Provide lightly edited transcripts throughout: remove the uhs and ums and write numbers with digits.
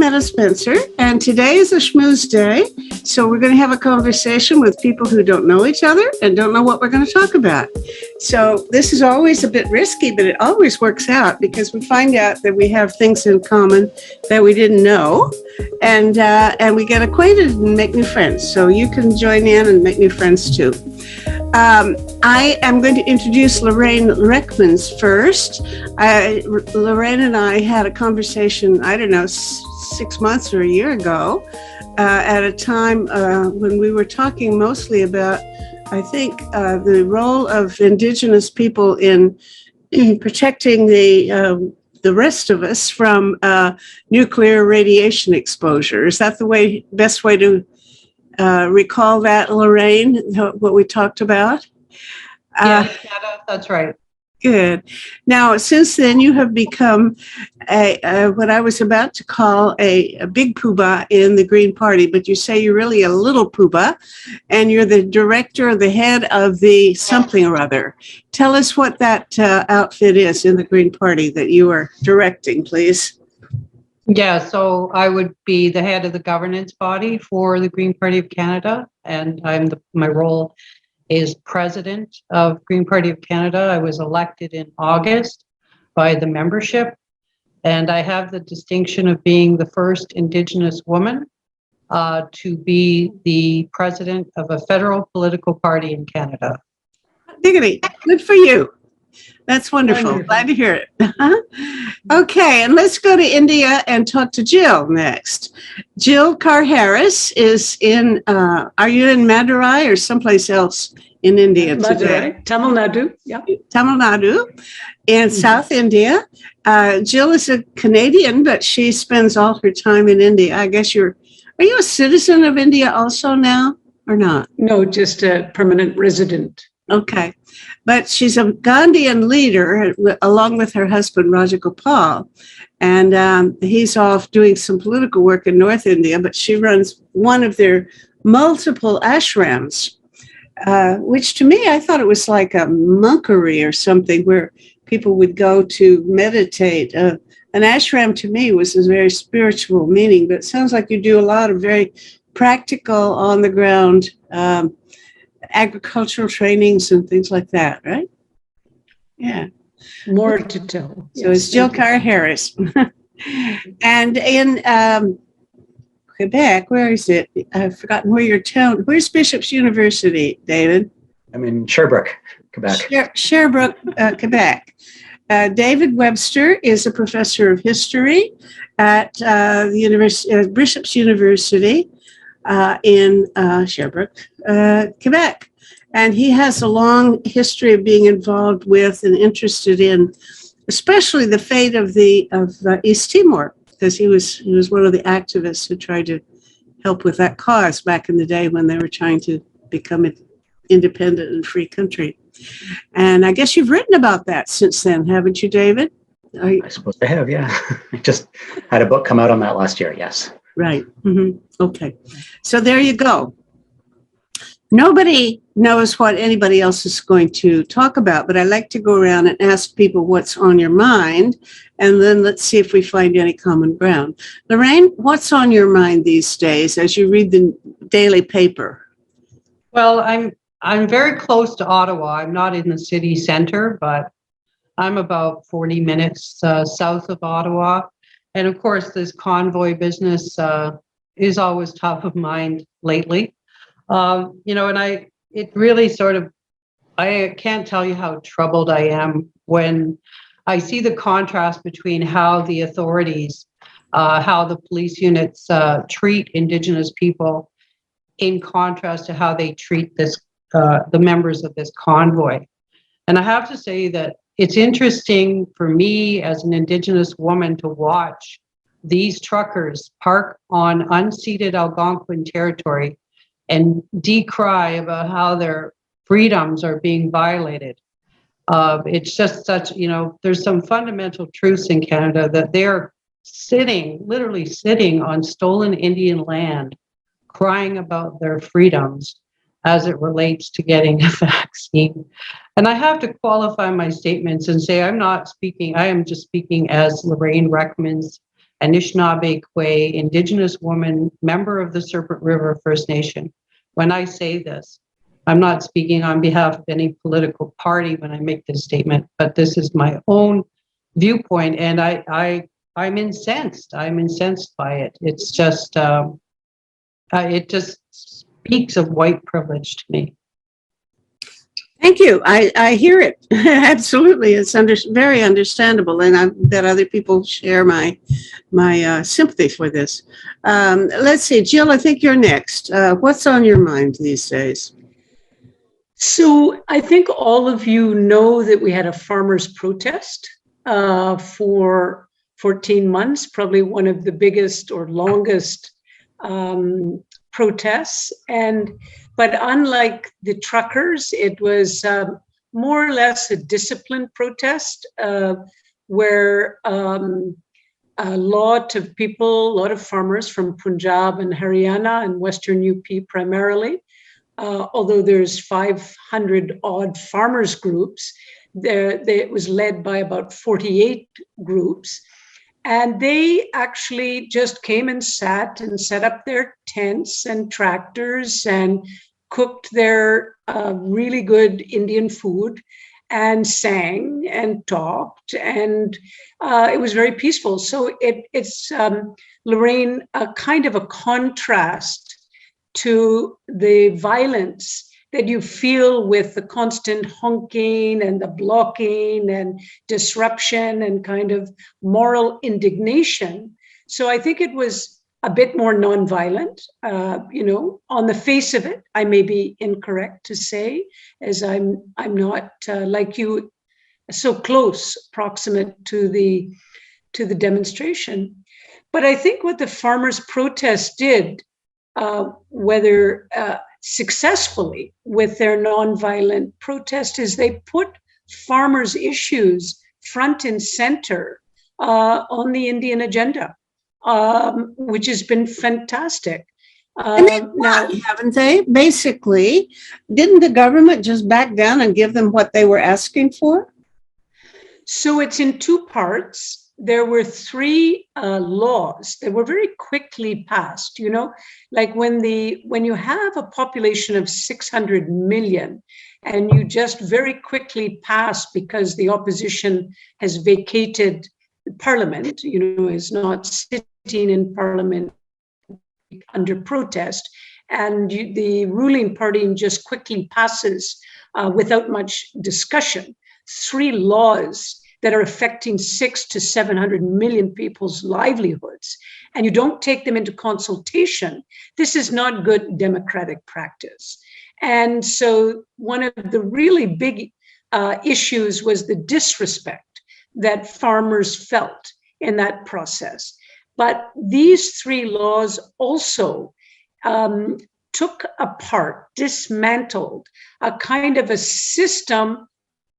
Loretta Spencer, and today is a schmooze day, so we're going to have a conversation with people who don't know each other and don't know what we're going to talk about. So this is always a bit risky, but it always works out because we find out that we have things in common that we didn't know, and we get acquainted and make new friends. So you can join in and make new friends too. I am going to introduce Lorraine Reckmans first. Lorraine and I had a conversation, I don't know, 6 months or a year ago, at a time when we were talking mostly about, I think, the role of Indigenous people in protecting the rest of us from nuclear radiation exposure. Is that the best way to recall that, Lorraine, what we talked about? Yes, that's right. Good. Now, since then, you have become what I was about to call a big poobah in the Green Party, but you say you're really a little poobah, and you're the director, the head of the something or other. Tell us what that outfit is in the Green Party that you are directing, please. Yeah, so I would be the head of the governance body for the Green Party of Canada, and my role is president of Green Party of Canada. I was elected in August by the membership, and I have the distinction of being the first Indigenous woman to be the president of a federal political party in Canada. Diggity, good for you. That's wonderful. Glad to hear it. Okay, and let's go to India and talk to Jill next. Jill Carr-Harris is in, are you in Madurai or someplace else in India today? Madurai, Tamil Nadu, yeah. Tamil Nadu in South India. Jill is a Canadian, but she spends all her time in India. I guess are you a citizen of India also now or not? No, just a permanent resident. Okay. But she's a Gandhian leader along with her husband, Rajagopal. And he's off doing some political work in North India, but she runs one of their multiple ashrams, which to me, I thought it was like a monkery or something where people would go to meditate. An ashram to me was a very spiritual meaning, but it sounds like you do a lot of very practical, on the ground agricultural trainings and things like that, right? Yeah. More to tell. So it's Jill Carr-Harris. And in Quebec, where is it? I've forgotten where your town. Where's Bishop's University, David? I'm in Sherbrooke, Quebec. Sherbrooke, Quebec. David Webster is a professor of history at the Bishop's University in Sherbrooke, Quebec. And he has a long history of being involved with and interested in, especially the fate of East Timor, because he was one of the activists who tried to help with that cause back in the day when they were trying to become an independent and free country. And I guess you've written about that since then, haven't you, David? I suppose I have, yeah. I just had a book come out on that last year, yes. Right. Mm-hmm. Okay. So there you go. Nobody knows what anybody else is going to talk about, but I like to go around and ask people what's on your mind, and then let's see if we find any common ground. Lorraine, what's on your mind these days as you read the daily paper? Well, I'm very close to Ottawa. I'm not in the city center, but I'm about 40 minutes south of Ottawa. And of course, this convoy business is always top of mind lately. And it really I can't tell you how troubled I am when I see the contrast between how the authorities, how the police units treat Indigenous people in contrast to how they treat the members of this convoy. And I have to say that it's interesting for me as an Indigenous woman to watch these truckers park on unceded Algonquin territory and decry about how their freedoms are being violated. It's just such, there's some fundamental truths in Canada that they're literally sitting on stolen Indian land, crying about their freedoms as it relates to getting a vaccine. And I have to qualify my statements and say I am just speaking as Lorraine Reckmans, Anishinaabe, Kwe, Indigenous woman, member of the Serpent River First Nation. When I say this, I'm not speaking on behalf of any political party when I make this statement, but this is my own viewpoint, and I'm incensed. I'm incensed by it. It's just, it just speaks of white privilege to me. Thank you. I hear it. Absolutely. It's very understandable. And I bet other people share my sympathy for this. Let's see. Jill, I think you're next. What's on your mind these days? So I think all of you know that we had a farmers' protest for 14 months, probably one of the biggest or longest protests. But unlike the truckers, it was more or less a disciplined protest where a lot of people, a lot of farmers from Punjab and Haryana and Western UP primarily, although there's 500 odd farmers groups, it was led by about 48 groups. And they actually just came and sat and set up their tents and tractors and cooked their really good Indian food and sang and talked. And it was very peaceful. So it's Lorraine, a kind of a contrast to the violence that you feel with the constant honking and the blocking and disruption and kind of moral indignation. So I think it was a bit more nonviolent. On the face of it, I may be incorrect to say, as I'm not like you, so close, proximate to the demonstration. But I think what the farmers' protest did, whether successfully with their nonviolent protest, is they put farmers' issues front and center on the Indian agenda, which has been fantastic. Now, haven't they? Basically, didn't the government just back down and give them what they were asking for? So it's in two parts. There were three laws that were very quickly passed. Like when you have a population of 600 million and you just very quickly pass, because the opposition has vacated parliament, is not sitting in parliament under protest, and the ruling party just quickly passes without much discussion three laws that are affecting 600 to 700 million people's livelihoods, and you don't take them into consultation, this is not good democratic practice. And so one of the really big issues was the disrespect that farmers felt in that process. But these three laws also took apart, dismantled a kind of a system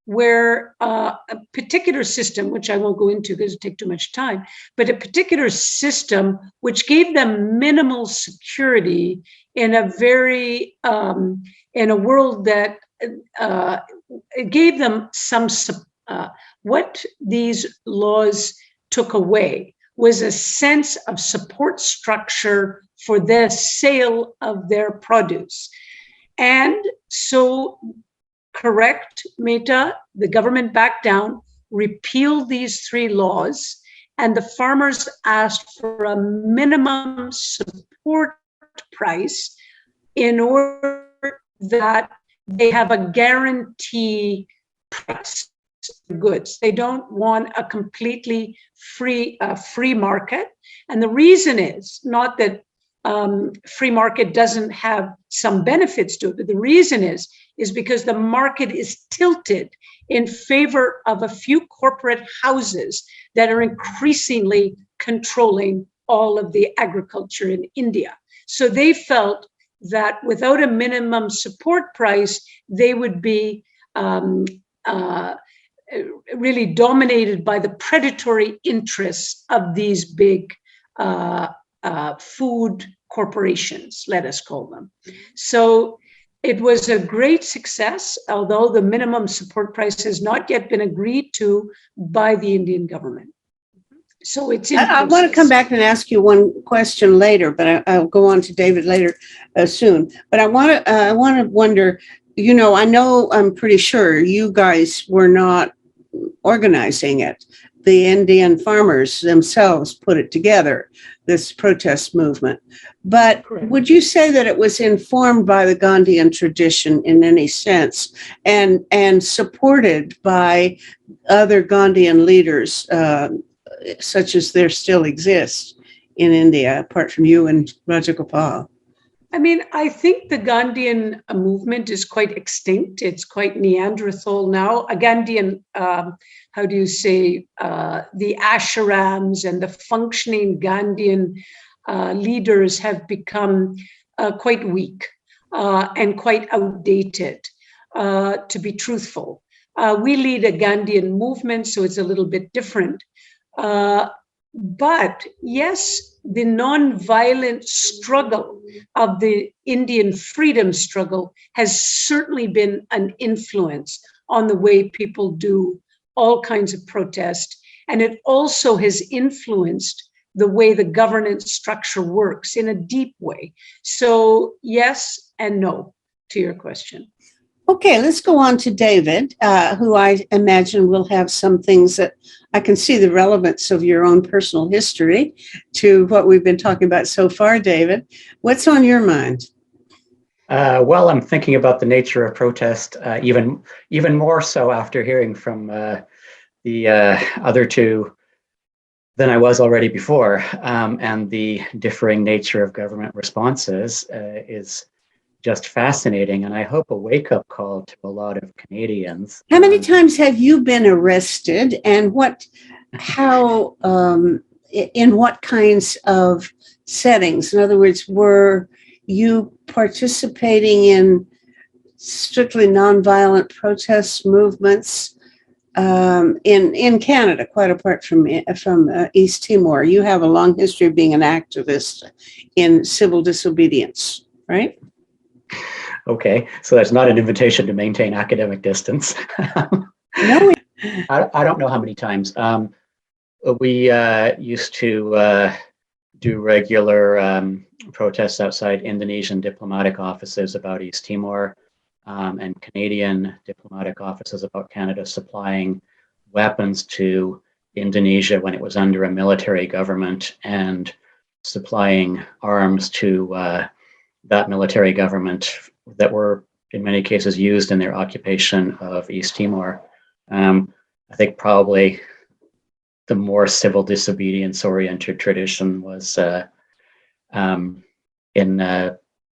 where a particular system, which I won't go into because it would take too much time, but a particular system which gave them minimal security in a very, in a world that it gave them some, what these laws took away was a sense of support structure for the sale of their produce. And so, correct, Meta, the government backed down, repealed these three laws, and the farmers asked for a minimum support price in order that they have a guarantee price for goods. They don't want a completely free market. And the reason is not that free market doesn't have some benefits to it, but the reason is because the market is tilted in favor of a few corporate houses that are increasingly controlling all of the agriculture in India. So they felt that without a minimum support price, they would be really dominated by the predatory interests of these big food corporations, let us call them. So it was a great success, although the minimum support price has not yet been agreed to by the Indian government. So it's in I want to come back and ask you one question later, but I'll go on to David later soon. But I want to wonder, I know, I'm pretty sure you guys were not organizing it. The Indian farmers themselves put it together, this protest movement. But Correct. Would you say that it was informed by the Gandhian tradition in any sense, and supported by other Gandhian leaders, such as there still exists in India, apart from you and Rajagopal? I mean, I think the Gandhian movement is quite extinct. It's quite Neanderthal now. A Gandhian, how do you say, the ashrams and the functioning Gandhian leaders have become quite weak and quite outdated, to be truthful. We lead a Gandhian movement, so it's a little bit different. But yes, the non-violent struggle of the Indian freedom struggle has certainly been an influence on the way people do all kinds of protest. And it also has influenced the way the governance structure works in a deep way. So yes and no to your question. Okay, let's go on to David, who I imagine will have some things that I can see the relevance of your own personal history to what we've been talking about so far. David, what's on your mind? Well, I'm thinking about the nature of protest even more so after hearing from the other two than I was already before. And the differing nature of government responses is just fascinating, and I hope a wake-up call to a lot of Canadians. How many times have you been arrested, and in what kinds of settings? In other words, were you participating in strictly nonviolent protest movements in Canada, quite apart from East Timor? You have a long history of being an activist in civil disobedience, right? Okay, so that's not an invitation to maintain academic distance. No. I don't know how many times. We used to do regular protests outside Indonesian diplomatic offices about East Timor, and Canadian diplomatic offices about Canada supplying weapons to Indonesia when it was under a military government, and supplying arms to that military government that were in many cases used in their occupation of East Timor. I think probably the more civil disobedience oriented tradition was in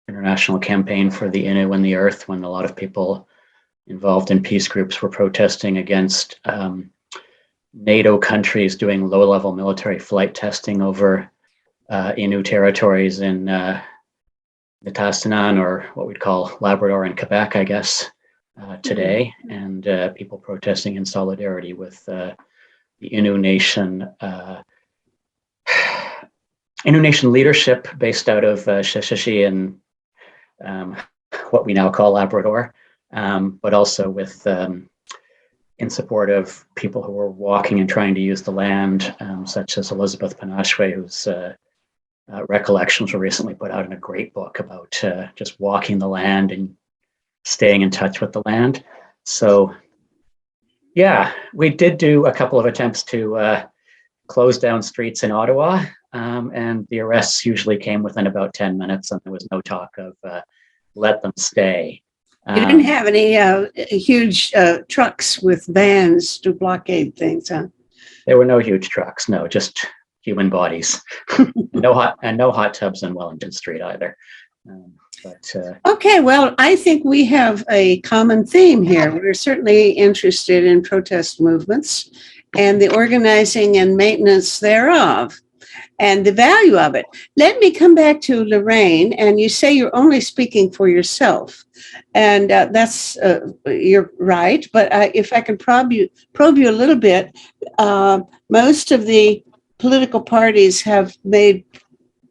International Campaign for the Innu and the Earth, when a lot of people involved in peace groups were protesting against NATO countries doing low-level military flight testing over Innu territories in Nitassinan, or what we'd call Labrador and Quebec, I guess, today, and people protesting in solidarity with the Innu Nation leadership based out of Shishishi and what we now call Labrador, but also with in support of people who were walking and trying to use the land, such as Elizabeth Panashwe, whose recollections were recently put out in a great book about just walking the land and staying in touch with the land. So yeah, we did do a couple of attempts to close down streets in Ottawa, and the arrests usually came within about 10 minutes, and there was no talk of let them stay. You didn't have any huge trucks with vans to blockade things, huh? There were no huge trucks, no, just human bodies. No hot tubs on Wellington Street either. Okay, well, I think we have a common theme here. We're certainly interested in protest movements and the organizing and maintenance thereof, and the value of it. Let me come back to Lorraine, and you say you're only speaking for yourself, and that's you're right. But if I can probe you a little bit, most of the political parties have made,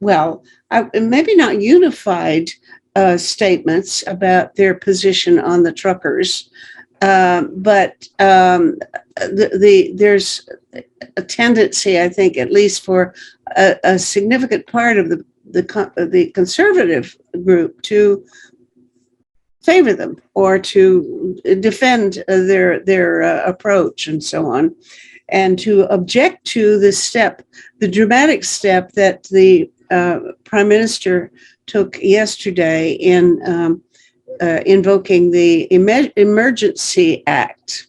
well, maybe not unified statements about their position on the truckers, but there's a tendency, I think, at least for a significant part of the conservative group to favor them or to defend their approach and so on, and to object to the dramatic step that the Prime Minister took yesterday in invoking the Emergency Act.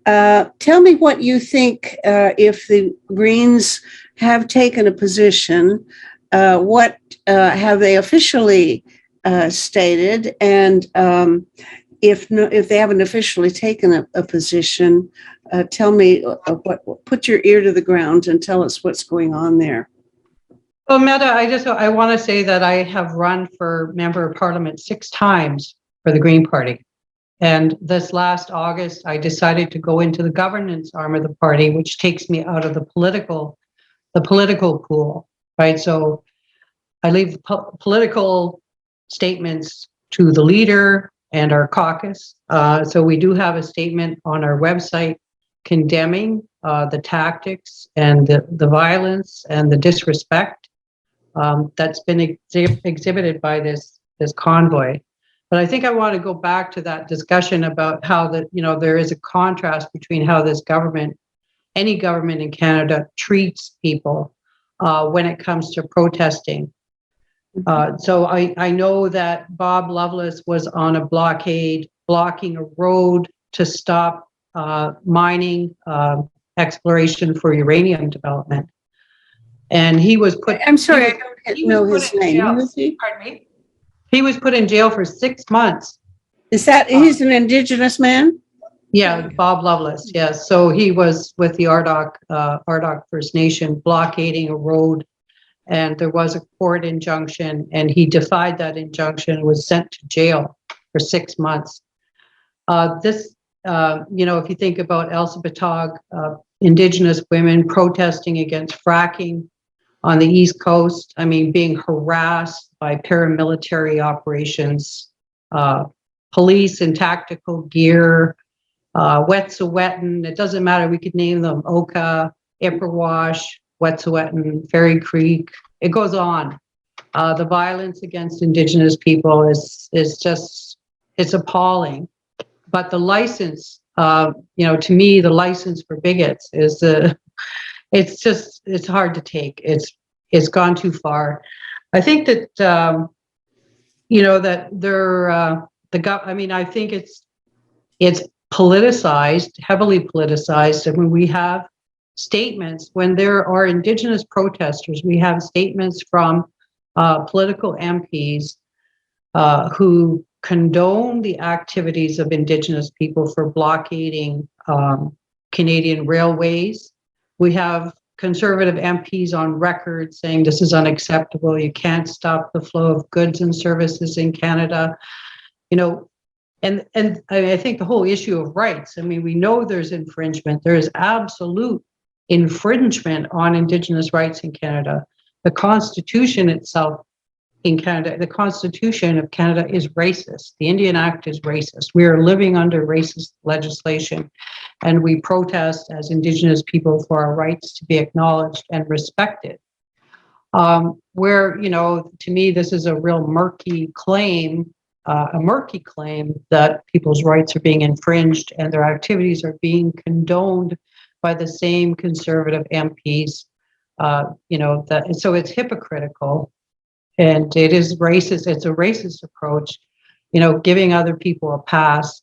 Tell me what you think, if the Greens have taken a position, what have they officially stated, and if they haven't officially taken a position, tell me put your ear to the ground and tell us what's going on there. Well, Meta, I want to say that I have run for Member of Parliament 6 times for the Green Party. And this last August, I decided to go into the governance arm of the party, which takes me out of the political pool, right? So I leave political statements to the leader and our caucus. So we do have a statement on our website condemning the tactics and the violence and the disrespect that's been exhibited by this convoy. But I think I want to go back to that discussion about how there is a contrast between how this government, any government in Canada, treats people when it comes to protesting. So I know that Bob Loveless was on a blockade, blocking a road to stop mining exploration for uranium development. And he was put. I'm sorry, I don't know his name. Who is he? Pardon me? He was put in jail for 6 months. He's an Indigenous man? Yeah, Bob Loveless, yes. So he was with the Ardoch First Nation blockading a road, and there was a court injunction, and he defied that injunction and was sent to jail for 6 months. If you think about Elsa Batog, Indigenous women protesting against fracking on the East Coast, being harassed by paramilitary operations, police in tactical gear, Wet'suwet'en, it doesn't matter, we could name them, Oka, Ipperwash, Wet'suwet'en, Fairy Creek, it goes on. The violence against Indigenous people is just, it's appalling. But the license, to me, the license for bigots is it's hard to take. It's gone too far. I think that that they're I think it's politicized, heavily politicized, and when we have statements, when there are Indigenous protesters, we have statements from political MPs who condone the activities of Indigenous people for blockading Canadian railways. We have Conservative MPs on record saying this is unacceptable. You can't stop the flow of goods and services in Canada. And I think the whole issue of rights, we know there's infringement. There is absolute infringement on Indigenous rights in Canada. The Constitution itself in Canada, the Constitution of Canada is racist. The Indian Act is racist. We are living under racist legislation, and we protest as Indigenous people for our rights to be acknowledged and respected. To me, this is a real murky claim that people's rights are being infringed and their activities are being condoned by the same Conservative MPs. So it's hypocritical. And it is racist. It's a racist approach, giving other people a pass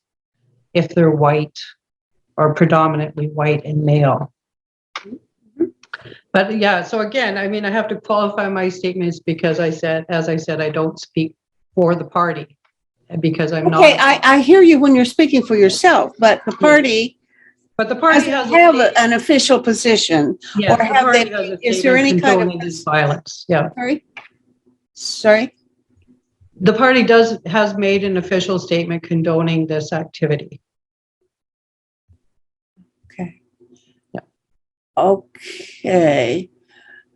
if they're white or predominantly white and male. But yeah, so again, I have to qualify my statements because as I said, I don't speak for the party because I'm not. Okay, I hear you when you're speaking for yourself, but the party. But the party has an official position. Yes, or have they? Is there any kind of violence? Yeah. Sorry. The party has made an official statement condoning this activity. Okay. Yeah. Okay.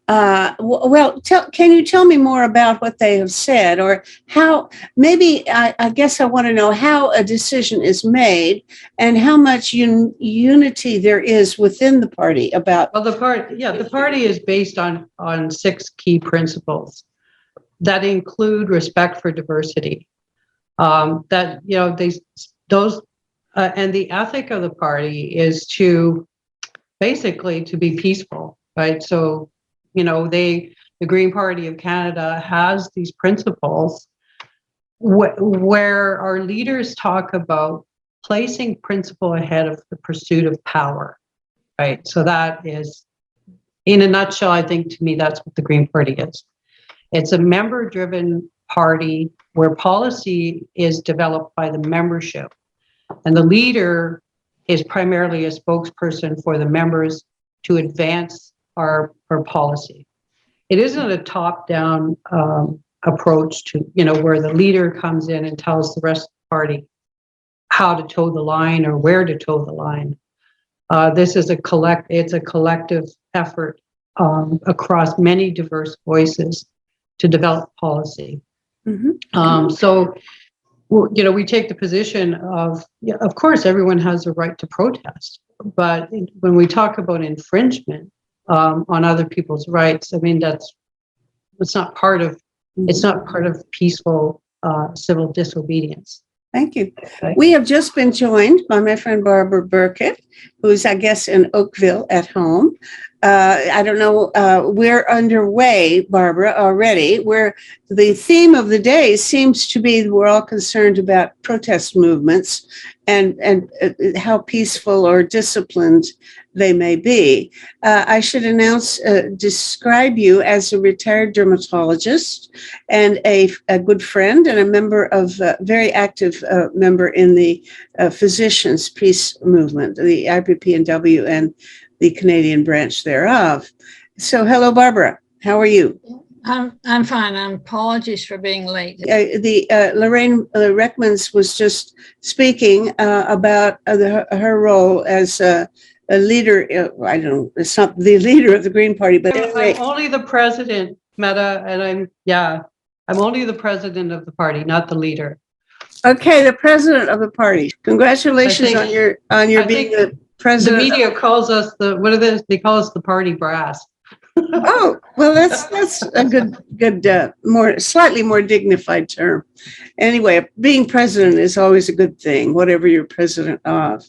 Can you tell me more about what they have said, or how? Maybe I guess I want to know how a decision is made and how much unity there is within the party about. Well, the party is based on 6 key principles that include respect for diversity. That and the ethic of the party is to basically to be peaceful, right? So, the Green Party of Canada has these principles where our leaders talk about placing principle ahead of the pursuit of power, right? So that is, in a nutshell, I think to me, that's what the Green Party is. It's a member-driven party where policy is developed by the membership, and the leader is primarily a spokesperson for the members to advance our policy. It isn't a top-down approach to, where the leader comes in and tells the rest of the party how to toe the line or where to toe the line. This is it's a collective effort across many diverse voices to develop policy. Mm-hmm. So, we take the position of course, everyone has a right to protest, but when we talk about infringement on other people's rights, I mean, it's not part of peaceful civil disobedience. Thank you. Okay. We have just been joined by my friend Barbara Burkett, who's, I guess, in Oakville at home. I don't know, we're underway, Barbara, already, where the theme of the day seems to be we're all concerned about protest movements and how peaceful or disciplined they may be. I should describe you as a retired dermatologist and a good friend and a member of, very active member in the Physicians' Peace Movement, the IPPNW and the Canadian branch thereof. So, hello, Barbara. How are you? I'm fine. Apologies for being late. Lorraine Reckmans was just speaking about her role as a leader. I don't know. It's not the leader of the Green Party, but anyway. I'm only the president, Meta, and I'm only the president of the party, not the leader. Okay, the president of the party. Congratulations on your being the president. The media calls us they call us the party brass. Oh, well, that's a good, slightly more dignified term. Anyway, being president is always a good thing, whatever you're president of.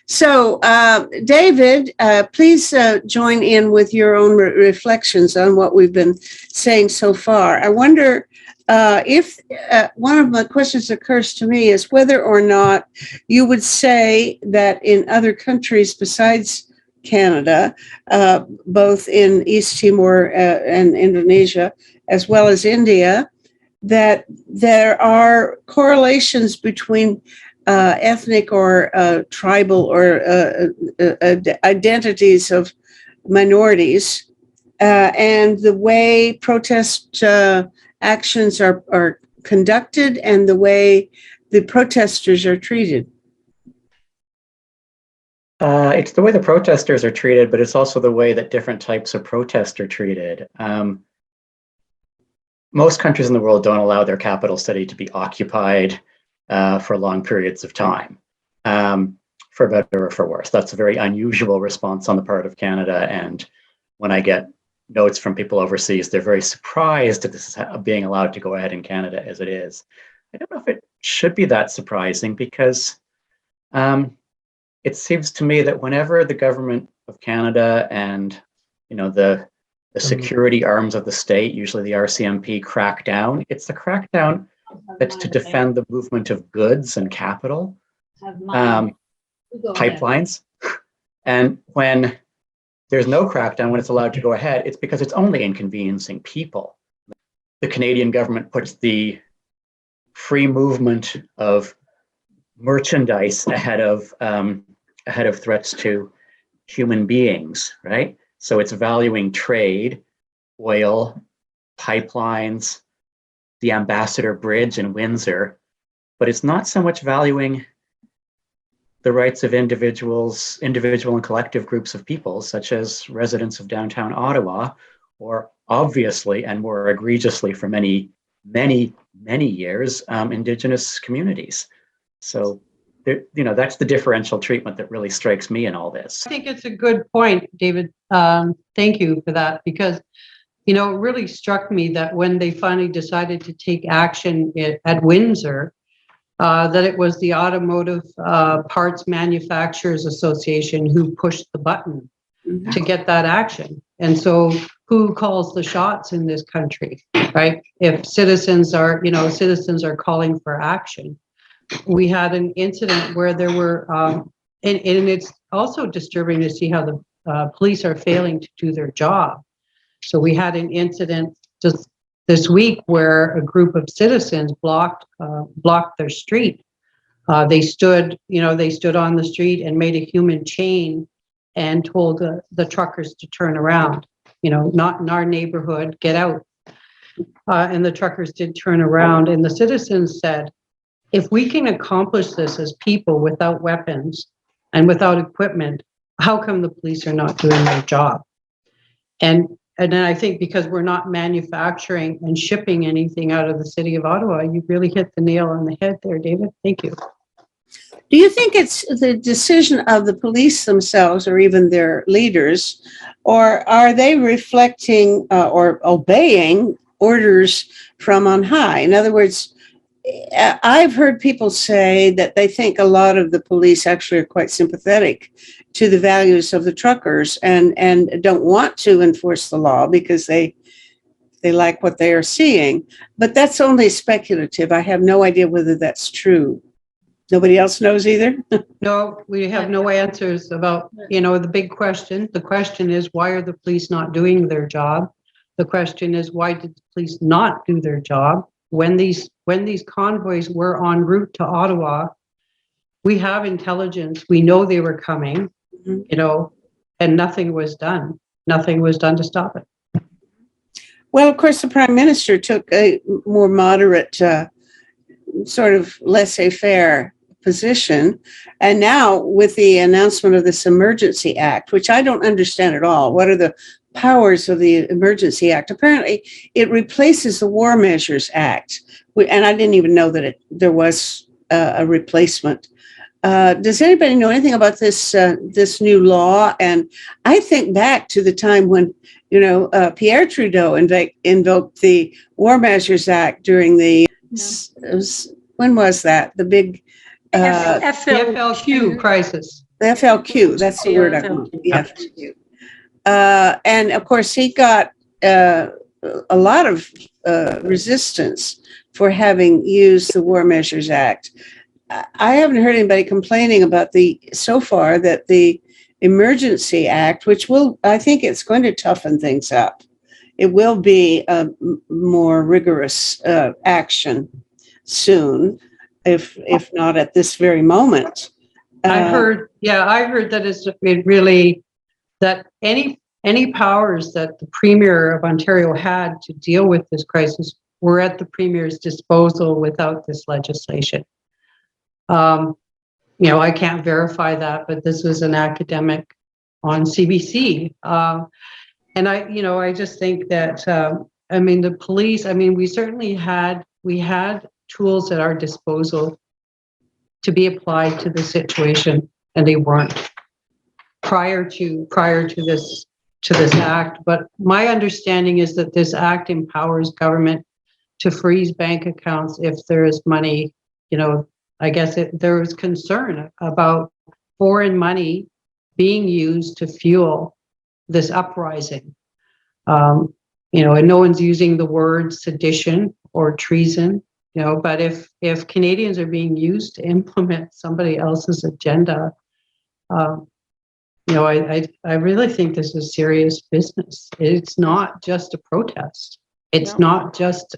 So, David, please join in with your own reflections on what we've been saying so far. I wonder if one of my questions occurs to me is whether or not you would say that in other countries besides Canada, both in East Timor and Indonesia, as well as India, that there are correlations between ethnic or tribal or identities of minorities and the way protest actions are conducted and the way the protesters are treated. It's the way the protesters are treated, but it's also the way that different types of protests are treated. Most countries in the world don't allow their capital city to be occupied for long periods of time, for better or for worse. That's a very unusual response on the part of Canada. And when I get notes from people overseas, they're very surprised at this being allowed to go ahead in Canada as it is. I don't know if it should be that surprising because it seems to me that whenever the government of Canada and the security arms of the state, usually the RCMP, crack down, it's the crackdown that's to defend the movement of goods and capital, pipelines. And when there's no crackdown, when it's allowed to go ahead, it's because it's only inconveniencing people. The Canadian government puts the free movement of merchandise ahead of threats to human beings, right? So it's valuing trade, oil, pipelines, the Ambassador Bridge in Windsor, but it's not so much valuing the rights of individual and collective groups of people, such as residents of downtown Ottawa or obviously and more egregiously for many, many, many years, Indigenous communities. So, that's the differential treatment that really strikes me in all this. I think it's a good point, David. Thank you for that, because it really struck me that when they finally decided to take action at Windsor, that it was the Automotive Parts Manufacturers Association who pushed the button to get that action. And so who calls the shots in this country, right? If citizens are calling for action. We had an incident where there were, and it's also disturbing to see how the police are failing to do their job. So we had an incident just this week where a group of citizens blocked their street. They stood on the street and made a human chain and told the truckers to turn around. Not in our neighborhood, get out. And the truckers did turn around, and the citizens said, if we can accomplish this as people without weapons and without equipment, how come the police are not doing their job? And then I think because we're not manufacturing and shipping anything out of the city of Ottawa, you really hit the nail on the head there, David. Thank you. Do you think it's the decision of the police themselves or even their leaders, or are they reflecting or obeying orders from on high? In other words, I've heard people say that they think a lot of the police actually are quite sympathetic to the values of the truckers and don't want to enforce the law because they like what they are seeing. But that's only speculative. I have no idea whether that's true. Nobody else knows either? No, we have no answers about, the big question. The question is, why are the police not doing their job? The question is, why did the police not do their job? When these convoys were en route to Ottawa, we have intelligence. We know they were coming, and nothing was done. Nothing was done to stop it. Well, of course, the Prime Minister took a more moderate, sort of laissez-faire position. And now with the announcement of this Emergency Act, which I don't understand at all, what are the powers of the Emergency Act? Apparently, it replaces the War Measures Act, and I didn't even know that there was a replacement. Does anybody know anything about this new law? And I think back to the time when Pierre Trudeau invoked the War Measures Act during the when was that? The big FLQ crisis. The FLQ. That's the word I want. The FLQ. And of course, he got a lot of resistance for having used the War Measures Act. I haven't heard anybody complaining about so far that the Emergency Act, which I think it's going to toughen things up. It will be a more rigorous action soon, if not at this very moment. I heard that it really, that any powers that the Premier of Ontario had to deal with this crisis were at the Premier's disposal without this legislation. I can't verify that, but this was an academic on CBC. And I just think that, the police, we certainly had tools at our disposal to be applied to the situation, and they weren't prior to this act. But my understanding is that this act empowers government to freeze bank accounts if there is money. I guess there was concern about foreign money being used to fuel this uprising. And no one's using the word sedition or treason, but if Canadians are being used to implement somebody else's agenda, I really think this is serious business. It's not just a protest. It's not just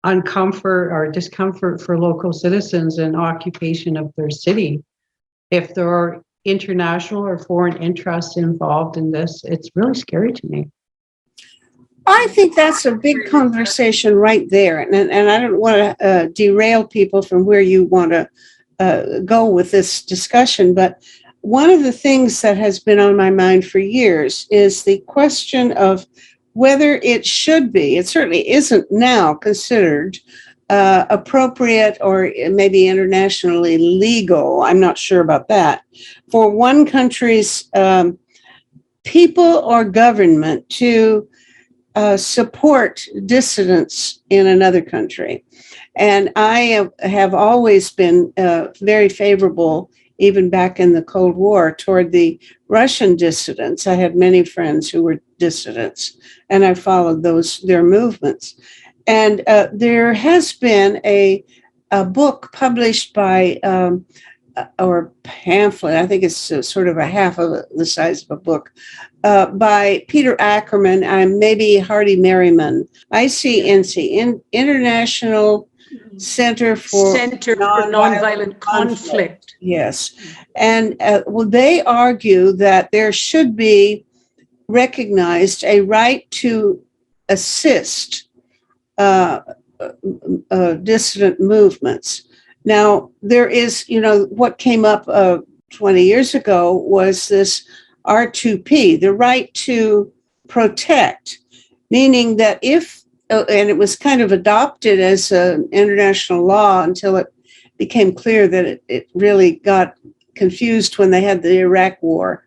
uncomfort or discomfort for local citizens and occupation of their city. If there are international or foreign interests involved in this, it's really scary to me. I think that's a big conversation right there. And I don't want to derail people from where you want to go with this discussion, but one of the things that has been on my mind for years is the question of whether it should be, it certainly isn't now considered appropriate or maybe internationally legal, I'm not sure about that, for one country's people or government to support dissidents in another country. And I have always been very favorable, even back in the Cold War, toward the Russian dissidents. I had many friends who were dissidents, and I followed their movements. And there has been a book published by, or pamphlet, I think it's sort of a half of the size of a book, by Peter Ackerman and maybe Hardy Merriman, ICNC, International Center for Nonviolent Conflict. Yes. And well, they argue that there should be recognized a right to assist dissident movements. Now, there is, what came up 20 years ago was this R2P, the right to protect, meaning that if, and it was kind of adopted as an international law until it became clear that it really got confused when they had the Iraq War,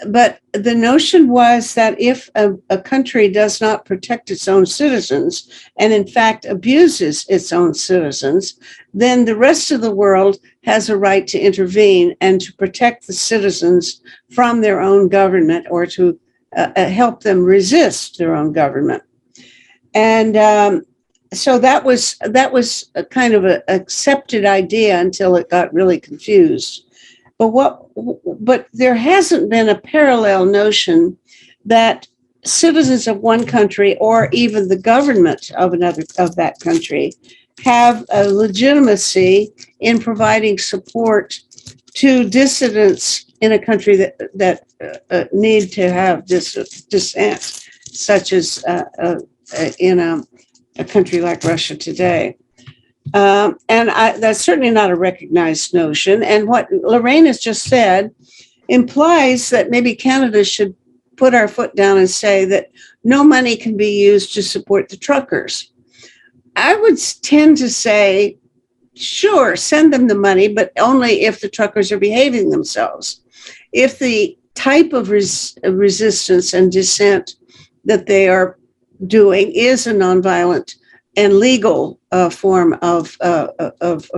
but the notion was that if a country does not protect its own citizens and in fact abuses its own citizens, then the rest of the world has a right to intervene and to protect the citizens from their own government or to help them resist their own government. And so that was a kind of an accepted idea until it got really confused. But there hasn't been a parallel notion that citizens of one country or even the government of that country have a legitimacy in providing support to dissidents in a country that need to have dissent, such as in a country like Russia today. And that's certainly not a recognized notion. And what Lorraine has just said implies that maybe Canada should put our foot down and say that no money can be used to support the truckers. I would tend to say, sure, send them the money, but only if the truckers are behaving themselves. If the type of resistance and dissent that they are doing is a nonviolent and legal form of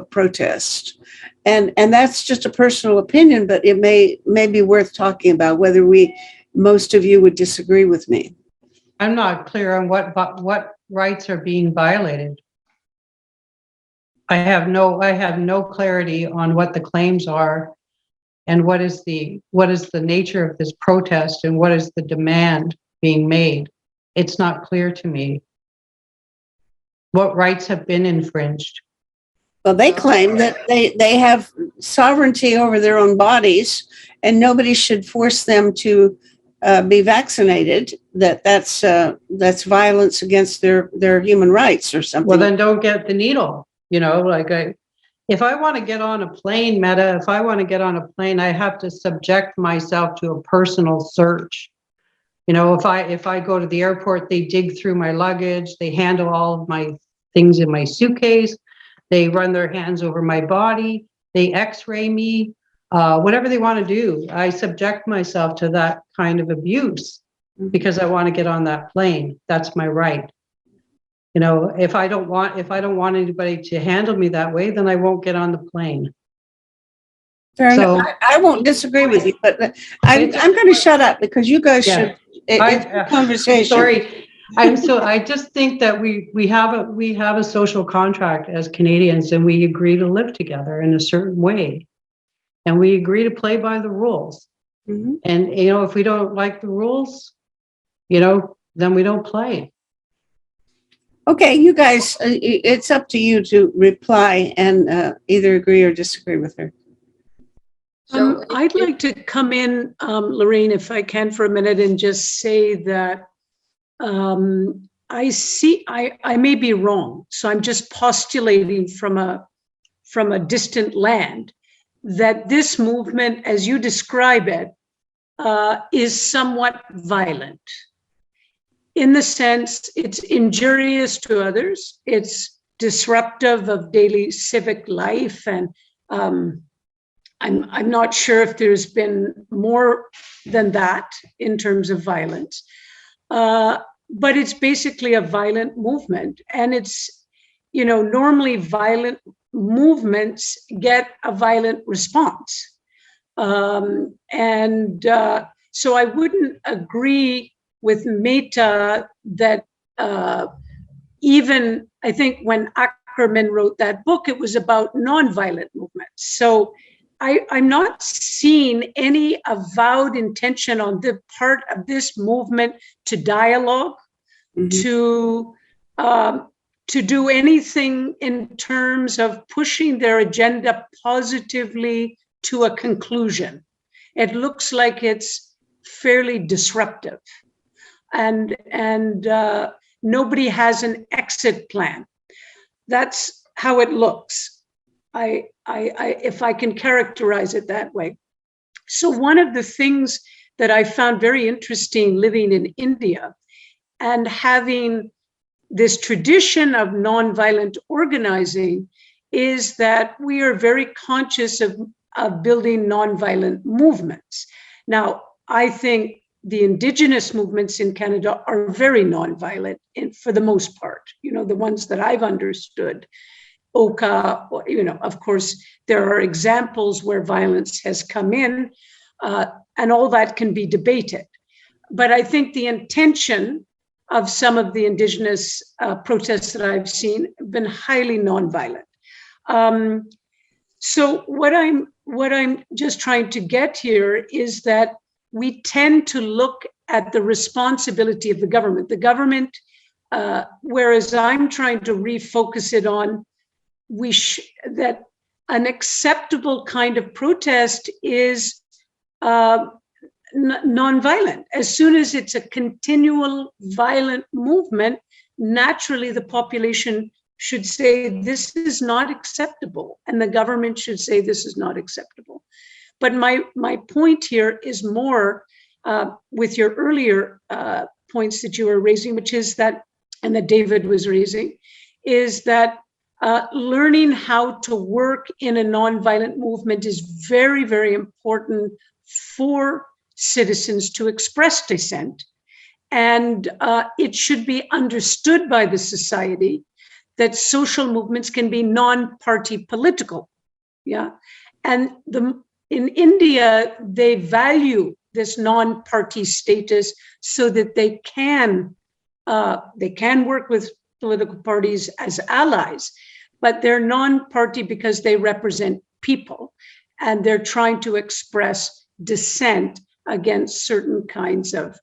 protest. And that's just a personal opinion, but it may be worth talking about whether most of you would disagree with me. I'm not clear on what rights are being violated. I have no clarity on what the claims are and what is the nature of this protest and what is the demand being made. It's not clear to me. What rights have been infringed? Well, they claim that they have sovereignty over their own bodies and nobody should force them to be vaccinated, that's violence against their human rights or something. Well, then don't get the needle. If I want to get on a plane, Meta, if I want to get on a plane, I have to subject myself to a personal search. If I go to the airport, they dig through my luggage, they handle all of my things in my suitcase, they run their hands over my body, they x-ray me, whatever they want to do. I subject myself to that kind of abuse because I want to get on that plane. That's my right. If I don't want anybody to handle me that way, then I won't get on the plane. Fair enough. I won't disagree with you, but I'm going to shut up because you guys should. It's a conversation. Sorry, I just think that we have a social contract as Canadians, and we agree to live together in a certain way, and we agree to play by the rules. Mm-hmm. And if we don't like the rules, then we don't play. Okay, you guys, it's up to you to reply and either agree or disagree with her. I'd like to come in, Lorraine, if I can, for a minute and just say that I may be wrong. So I'm just postulating from a distant land that this movement, as you describe it, is somewhat violent, in the sense it's injurious to others, it's disruptive of daily civic life, and I'm not sure if there's been more than that in terms of violence, but it's basically a violent movement, and it's, you know, normally violent movements get a violent response. So I wouldn't agree with Mehta that even, I think when Ackerman wrote that book, it was about nonviolent movements. So I'm not seeing any avowed intention on the part of this movement to dialogue, to do anything in terms of pushing their agenda positively to a conclusion. It looks like it's fairly disruptive, and nobody has an exit plan. That's how it looks. If I can characterize it that way. So one of the things that I found very interesting living in India and having this tradition of nonviolent organizing is that we are very conscious of building nonviolent movements. Now, I think the Indigenous movements in Canada are very nonviolent for the most part, you know, the ones that I've understood. Oka, you know, of course, there are examples where violence has come in, and all that can be debated. But I think the intention of some of the Indigenous protests that I've seen have been highly nonviolent. So what I'm just trying to get here is that we tend to look at the responsibility of the government. The government, whereas I'm trying to refocus it on that an acceptable kind of protest is nonviolent. As soon as it's a continual violent movement, naturally the population should say this is not acceptable, and the government should say this is not acceptable. But my point here is more with your earlier points that you were raising, which is that, and that David was raising, is that learning how to work in a nonviolent movement is very, very important for citizens to express dissent. And it should be understood by the society that social movements can be non-party political. Yeah. And in India, they value this non-party status so that they can work with political parties as allies, but they're non-party because they represent people, and they're trying to express dissent against certain kinds of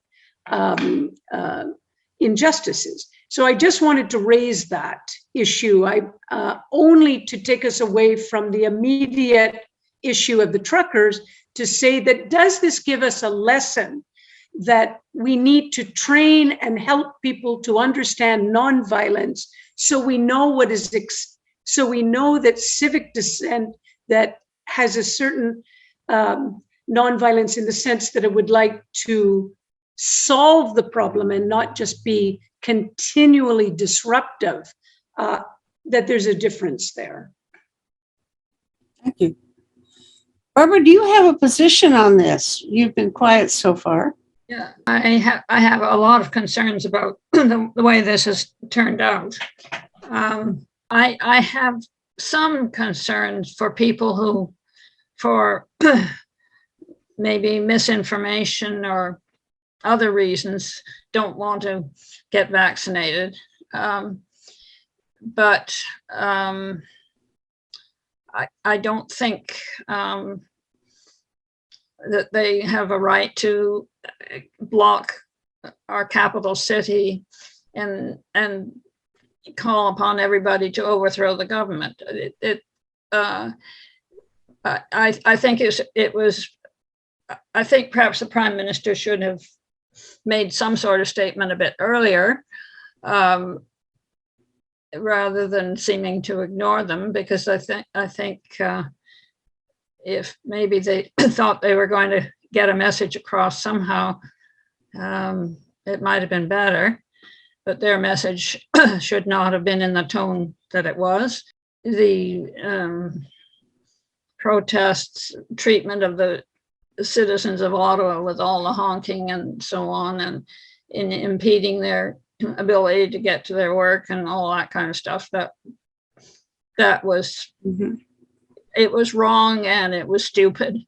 injustices. So I just wanted to raise that issue, only to take us away from the immediate issue of the truckers, to say that, does this give us a lesson that we need to train and help people to understand nonviolence, so we know what is, so we know that civic dissent that has a certain nonviolence in the sense that it would like to solve the problem and not just be continually disruptive, that there's a difference there. Thank you. Barbara, do you have a position on this? You've been quiet so far. Yeah, I have a lot of concerns about the way this has turned out. I have some concerns for people who, for maybe misinformation or other reasons, don't want to get vaccinated. But I don't think that they have a right to block our capital city and call upon everybody to overthrow the government. I think it was. I think perhaps the Prime Minister should have made some sort of statement a bit earlier, rather than seeming to ignore them, because I think if maybe they thought they were going to get a message across somehow, it might have been better, but their message should not have been in the tone that it was. The protests, treatment of the citizens of Ottawa with all the honking and so on, and in impeding their ability to get to their work and all that kind of stuff, that was, it was wrong and it was stupid.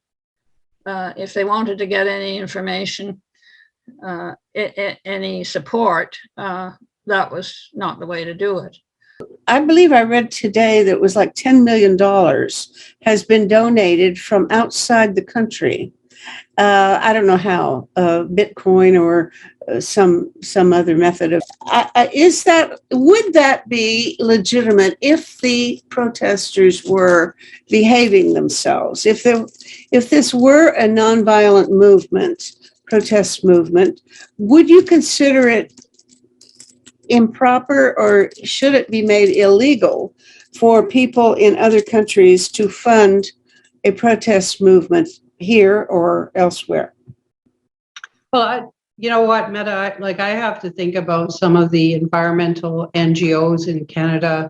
If they wanted to get any information, any support, that was not the way to do it. I believe I read today that it was like $10 million has been donated from outside the country. I don't know how, Bitcoin or some other method of. Would that be legitimate if the protesters were behaving themselves? If this were a nonviolent movement, protest movement, would you consider it improper, or should it be made illegal for people in other countries to fund a protest movement here or elsewhere? Well, you know what, Meta, I have to think about some of the environmental NGOs in Canada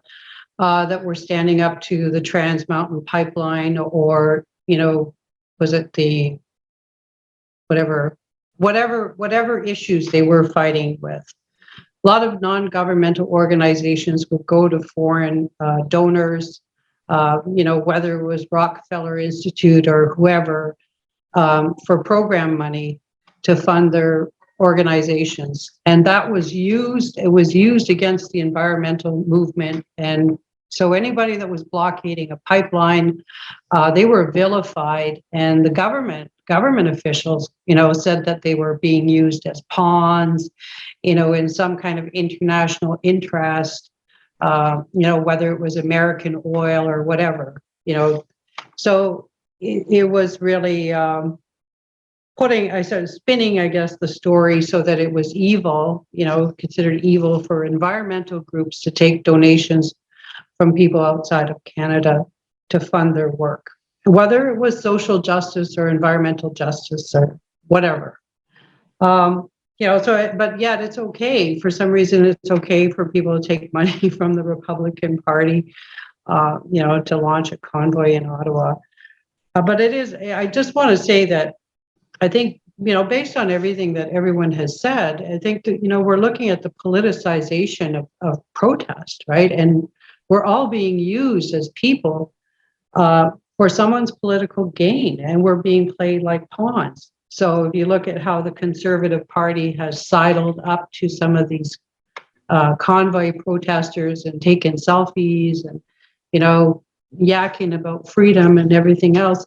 that were standing up to the Trans Mountain Pipeline, or, was it the whatever issues they were fighting with. A lot of non-governmental organizations would go to foreign donors, whether it was Rockefeller Institute or whoever, for program money to fund their organizations. And that was used, it was used against the environmental movement. And so anybody that was blockading a pipeline, they were vilified, and the government officials, said that they were being used as pawns, in some kind of international interest, whether it was American oil or whatever, So it was really spinning, I guess, the story so that it was evil, considered evil for environmental groups to take donations from people outside of Canada to fund their work, whether it was social justice or environmental justice or whatever. But yet it's okay. For some reason, it's okay for people to take money from the Republican Party, to launch a convoy in Ottawa. But it is, I just want to say that I think, based on everything that everyone has said, I think that, we're looking at the politicization of protest, right? And we're all being used as people for someone's political gain, and we're being played like pawns. So if you look at how the Conservative Party has sidled up to some of these convoy protesters and taken selfies and, yakking about freedom and everything else,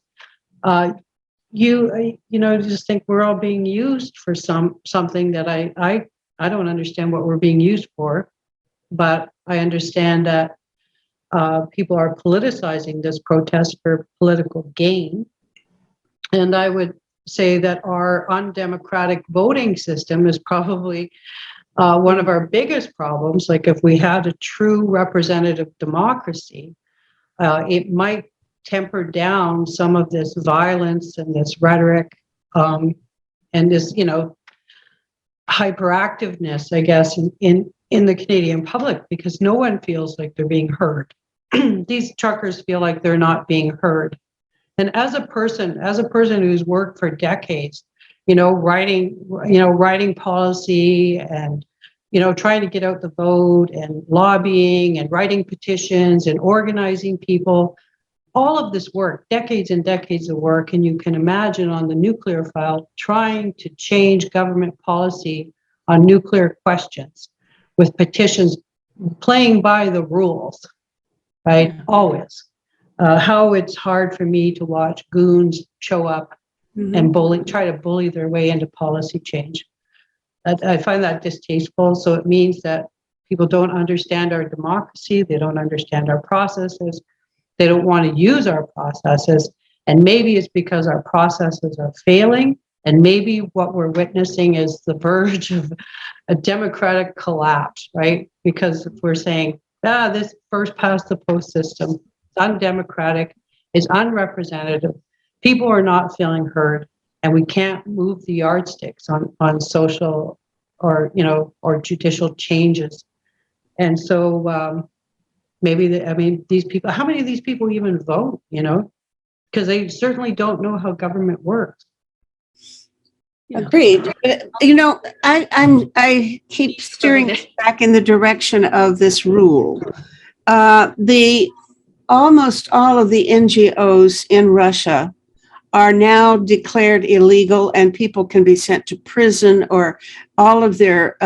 you just think we're all being used for something that I don't understand what we're being used for, but I understand that people are politicizing this protest for political gain. And I would say that our undemocratic voting system is probably one of our biggest problems. Like, if we had a true representative democracy, it might temper down some of this violence and this rhetoric, and this, hyperactiveness, I guess, in the Canadian public, because no one feels like they're being heard. These truckers feel like they're not being heard. And as a person who's worked for decades, writing policy and, trying to get out the vote and lobbying and writing petitions and organizing people, all of this work, decades and decades of work, and you can imagine on the nuclear file, trying to change government policy on nuclear questions with petitions, playing by the rules, right? Always. How it's hard for me to watch goons show up and try to bully their way into policy change. I find that distasteful. So it means that people don't understand our democracy. They don't understand our processes. They don't want to use our processes. And maybe it's because our processes are failing. And maybe what we're witnessing is the verge of a democratic collapse, right? Because if we're saying, this first past the post system, undemocratic, is unrepresentative, people are not feeling heard, and we can't move the yardsticks on social or, or judicial changes. And so maybe these people, how many of these people even vote, because they certainly don't know how government works. Agreed. I keep steering us back in the direction of this rule. The almost all of the NGOs in Russia are now declared illegal, and people can be sent to prison, or all of their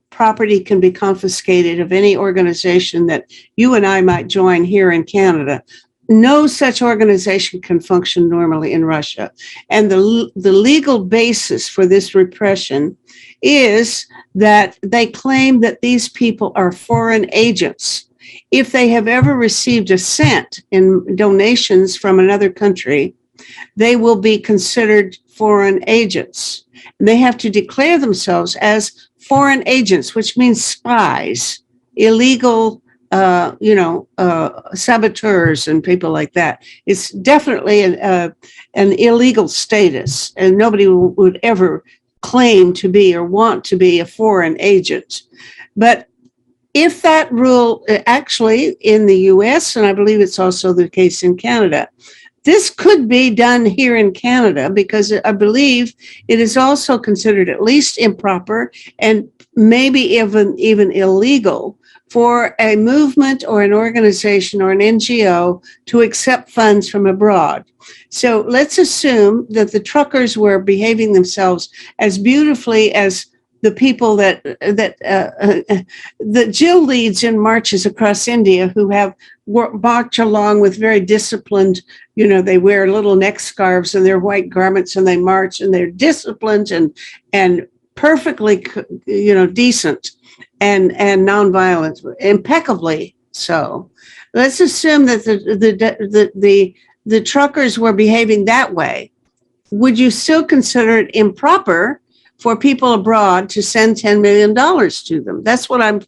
property can be confiscated of any organization that you and I might join here in Canada. No such organization can function normally in Russia. And the legal basis for this repression is that they claim that these people are foreign agents. If they have ever received a cent in donations from another country, they will be considered foreign agents. And they have to declare themselves as foreign agents, which means spies, illegal saboteurs and people like that. It's definitely an illegal status, and nobody would ever claim to be or want to be a foreign agent. But if that rule, actually in the US, and I believe it's also the case in Canada, this could be done here in Canada, because I believe it is also considered at least improper and maybe even illegal for a movement or an organization or an NGO to accept funds from abroad. So let's assume that the truckers were behaving themselves as beautifully as the people that Jill leads in marches across India, who have marched along with very disciplined, they wear little neck scarves and their white garments, and they march, and they're disciplined and perfectly, decent and nonviolent, impeccably so. Let's assume that the truckers were behaving that way. Would you still consider it improper for people abroad to send $10 million to them? That's what I'm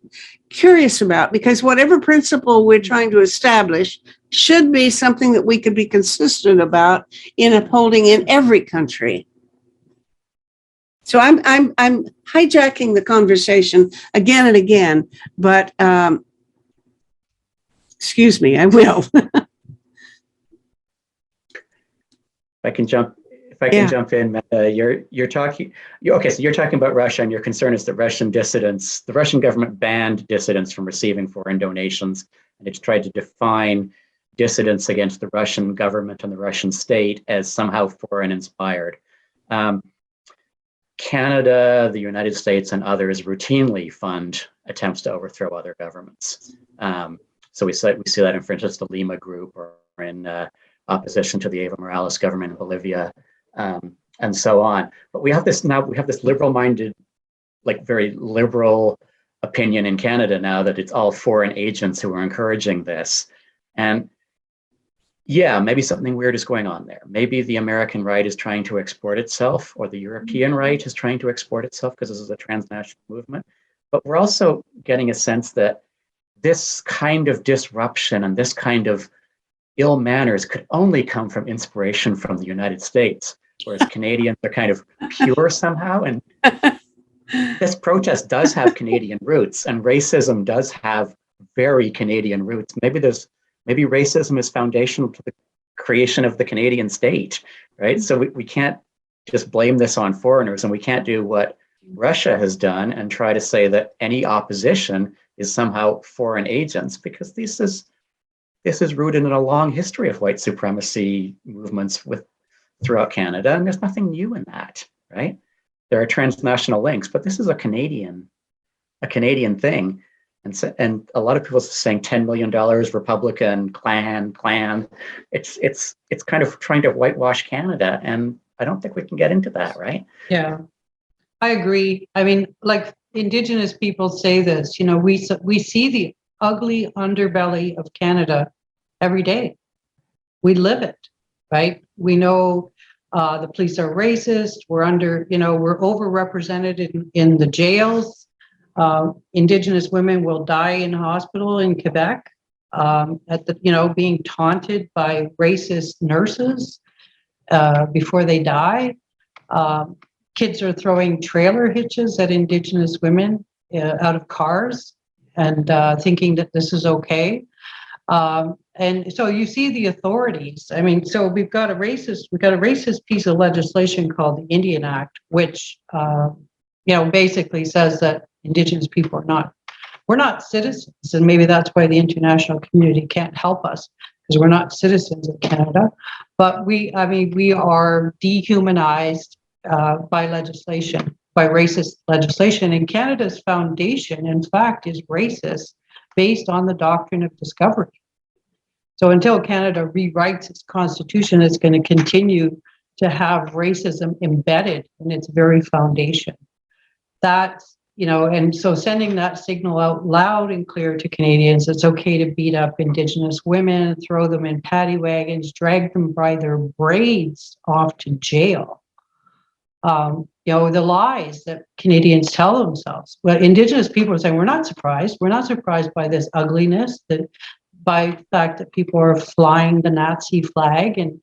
curious about, because whatever principle we're trying to establish should be something that we could be consistent about in upholding in every country. So I'm hijacking the conversation again and again, but excuse me, I will. If I can jump in, you're talking about Russia, and your concern is that the Russian government banned dissidents from receiving foreign donations, and it's tried to define dissidents against the Russian government and the Russian state as somehow foreign inspired. Canada, the United States, and others routinely fund attempts to overthrow other governments. So we see that in, for instance, the Lima Group, or in opposition to the Evo Morales government in Bolivia, and so on. But we have this liberal-minded, very liberal opinion in Canada now that it's all foreign agents who are encouraging this. And yeah, maybe something weird is going on there. Maybe the American right is trying to export itself, or the European right is trying to export itself, because this is a transnational movement. But we're also getting a sense that this kind of disruption and this kind of ill manners could only come from inspiration from the United States, whereas Canadians are kind of pure somehow. And this protest does have Canadian roots, and racism does have very Canadian roots. Maybe racism is foundational to the creation of the Canadian state, right? So we can't just blame this on foreigners, and we can't do what Russia has done and try to say that any opposition is somehow foreign agents, because this is rooted in a long history of white supremacy movements throughout Canada, and there's nothing new in that, right? There are transnational links, but this is a Canadian thing. And a lot of people are saying $10 million Republican clan. It's kind of trying to whitewash Canada, and I don't think we can get into that, right? Yeah, I agree. I mean, Indigenous people say this. We see the ugly underbelly of Canada every day. We live it, right? We know the police are racist. We're overrepresented in the jails. Indigenous women will die in hospital in Quebec being taunted by racist nurses. before they die. Kids are throwing trailer hitches at Indigenous women out of cars and thinking that this is okay. And so you see the authorities. I mean, so we've got a racist piece of legislation called the Indian Act, which basically says that Indigenous people we're not citizens, and maybe that's why the international community can't help us, because we're not citizens of Canada. But we are dehumanized by legislation, by racist legislation, and Canada's foundation, in fact, is racist, based on the doctrine of discovery. So until Canada rewrites its constitution, it's going to continue to have racism embedded in its very foundation. That's, and so sending that signal out loud and clear to Canadians, it's okay to beat up Indigenous women, throw them in paddy wagons, drag them by their braids off to jail. The lies that Canadians tell themselves. But Indigenous people are saying, we're not surprised. We're not surprised by this ugliness, by the fact that people are flying the Nazi flag and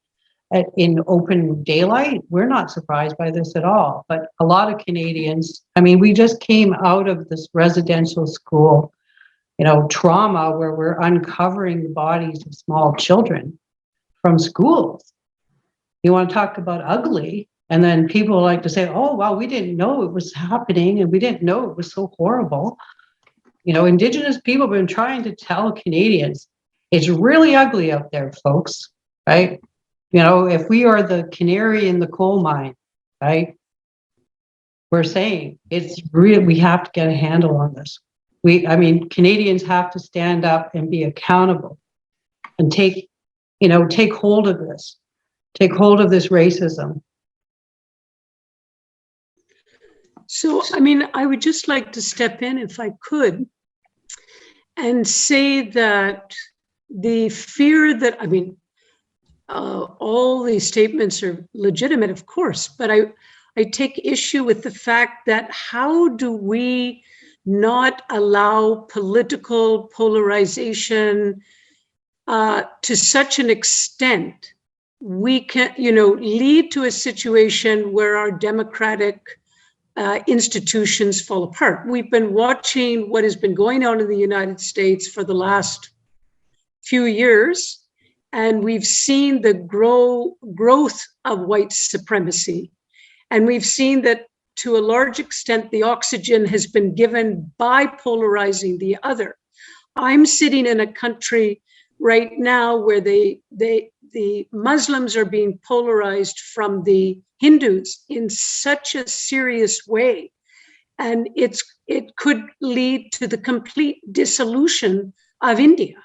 in open daylight. We're not surprised by this at all. But a lot of Canadians, we just came out of this residential school, trauma where we're uncovering the bodies of small children from schools. You want to talk about ugly? And then people like to say, oh, well, we didn't know it was happening and we didn't know it was so horrible. Indigenous people have been trying to tell Canadians, it's really ugly out there, folks, right? If we are the canary in the coal mine, right? We're saying we have to get a handle on this. Canadians have to stand up and be accountable and take hold of this racism. So, I would just like to step in, if I could, and say that the fear that, all these statements are legitimate, of course, but I take issue with the fact that how do we not allow political polarization to such an extent we can, lead to a situation where our democratic institutions fall apart. We've been watching what has been going on in the United States for the last few years, and we've seen the growth of white supremacy. And we've seen that to a large extent, the oxygen has been given by polarizing the other. I'm sitting in a country right now where the Muslims are being polarized from the Hindus in such a serious way. And it could lead to the complete dissolution of India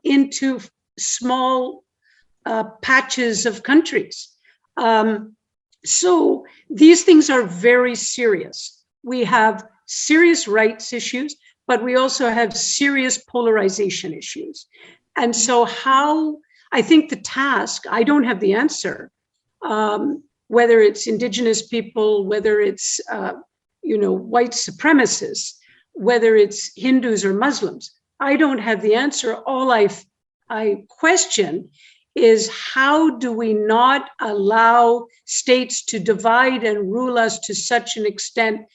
into small patches of countries. So these things are very serious. We have serious rights issues, but we also have serious polarization issues. And so I think the task, I don't have the answer, whether it's Indigenous people, whether it's white supremacists, whether it's Hindus or Muslims, I don't have the answer. All I question is how do we not allow states to divide and rule us to such an extent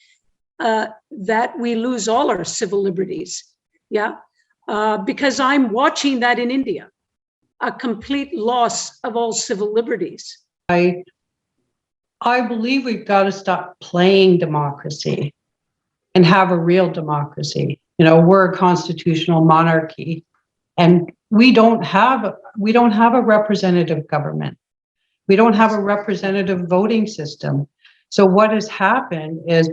that we lose all our civil liberties? Yeah, because I'm watching that in India, a complete loss of all civil liberties. I believe we've got to stop playing democracy and have a real democracy. We're a constitutional monarchy, and we don't have a representative government. We don't have a representative voting system. So what has happened is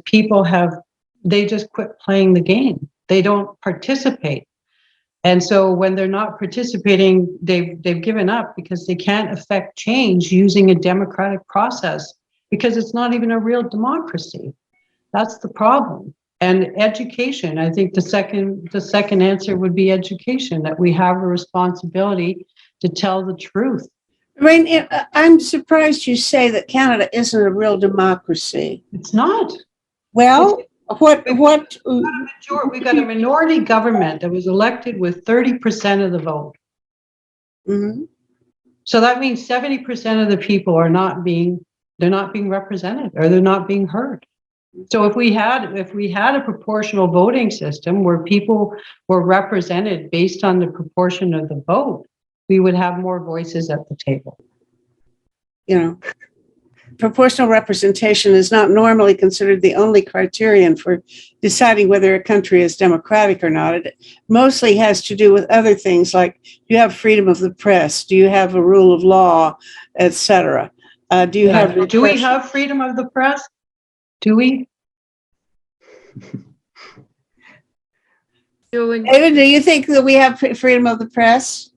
they just quit playing the game. They don't participate. And so when they're not participating, they've given up because they can't affect change using a democratic process because it's not even a real democracy. That's the problem. And education, I think the second answer would be education, that we have a responsibility to tell the truth. I'm surprised you say that Canada isn't a real democracy. It's not. Well, what? We got a minority government that was elected with 30% of the vote. Mm-hmm. So that means 70% of the people are they're not being represented, or they're not being heard. So if we had a proportional voting system where people were represented based on the proportion of the vote, we would have more voices at the table. You know, proportional representation is not normally considered the only criterion for deciding whether a country is democratic or not. It mostly has to do with other things like, do you have freedom of the press? Do you have a rule of law, etc.? Do you have Do we have freedom of the press? Do we? David, do you think that we have freedom of the press?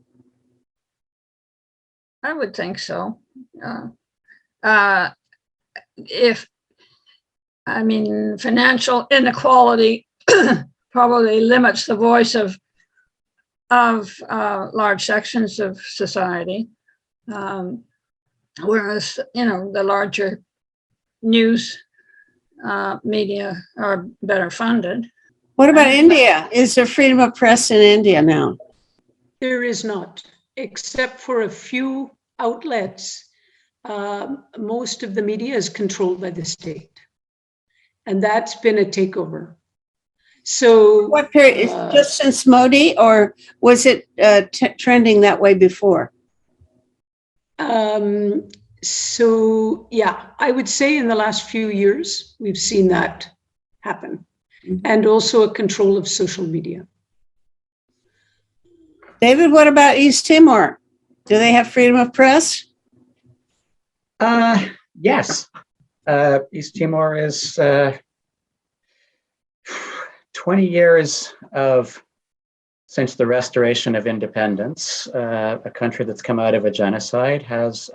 I would think so. Financial inequality probably limits the voice of large sections of society, whereas the larger news media are better funded. What about India? Is there freedom of press in India now? There is not, except for a few outlets. Most of the media is controlled by the state, and that's been a takeover. So what period? Just since Modi, or was it trending that way before? So yeah, I would say in the last few years we've seen that happen, and also a control of social media. David, what about East Timor? Do they have freedom of press? Yes. East Timor is 20 years since the restoration of independence. A country that's come out of a genocide, has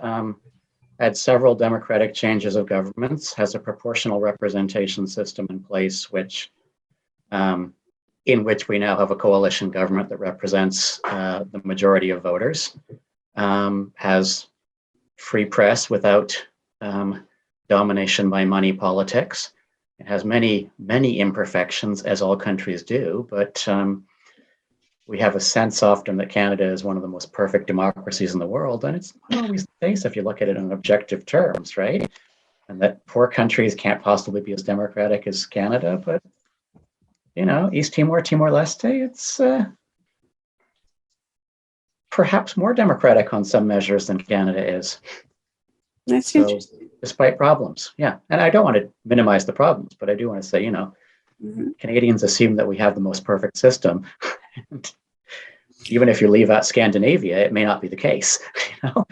had several democratic changes of governments, has a proportional representation system in place, in which we now have a coalition government that represents the majority of voters, has free press without domination by money politics. It has many, many imperfections, as all countries do, but we have a sense often that Canada is one of the most perfect democracies in the world, and it's not always the case if you look at it in objective terms, right? And that poor countries can't possibly be as democratic as Canada, but East Timor, Timor-Leste, it's perhaps more democratic on some measures than Canada is. That's interesting. Despite problems, yeah. And I don't want to minimize the problems, but I do want to say, Canadians assume that we have the most perfect system. Even if you leave out Scandinavia, it may not be the case. You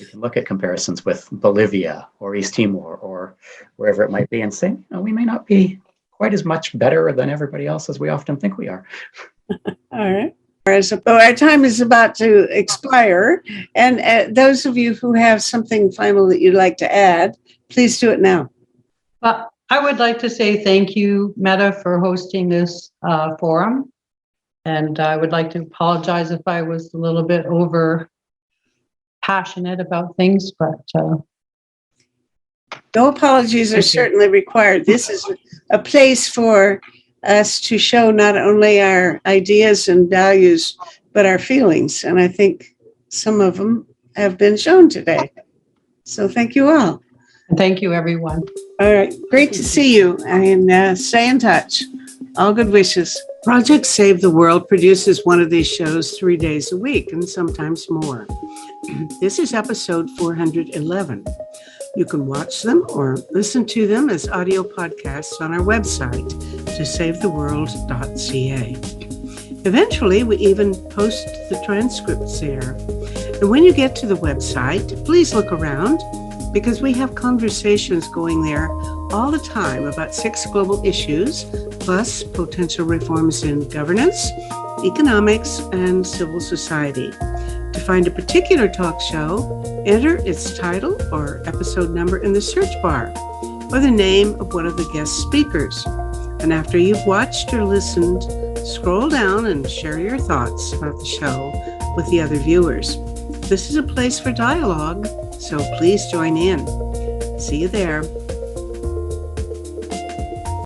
can look at comparisons with Bolivia or East Timor or wherever it might be and say, we may not be quite as much better than everybody else as we often think we are. All right. Our time is about to expire. And those of you who have something final that you'd like to add, please do it now. I would like to say thank you, Meta, for hosting this forum. And I would like to apologize if I was a little bit over passionate about things, but no apologies are certainly required. This is a place for us to show not only our ideas and values, but our feelings. And I think some of them have been shown today. So thank you all. Thank you, everyone. All right. Great to see you, and stay in touch. All good wishes. Project Save the World produces one of these shows 3 days a week and sometimes more. This is episode 411. You can watch them or listen to them as audio podcasts on our website, tosavetheworld.ca. Eventually, we even post the transcripts there. And when you get to the website, please look around, because we have conversations going there all the time about 6 global issues, plus potential reforms in governance, economics, and civil society. To find a particular talk show, enter its title or episode number in the search bar, or the name of one of the guest speakers. And after you've watched or listened, scroll down and share your thoughts about the show with the other viewers. This is a place for dialogue, so please join in. See you there.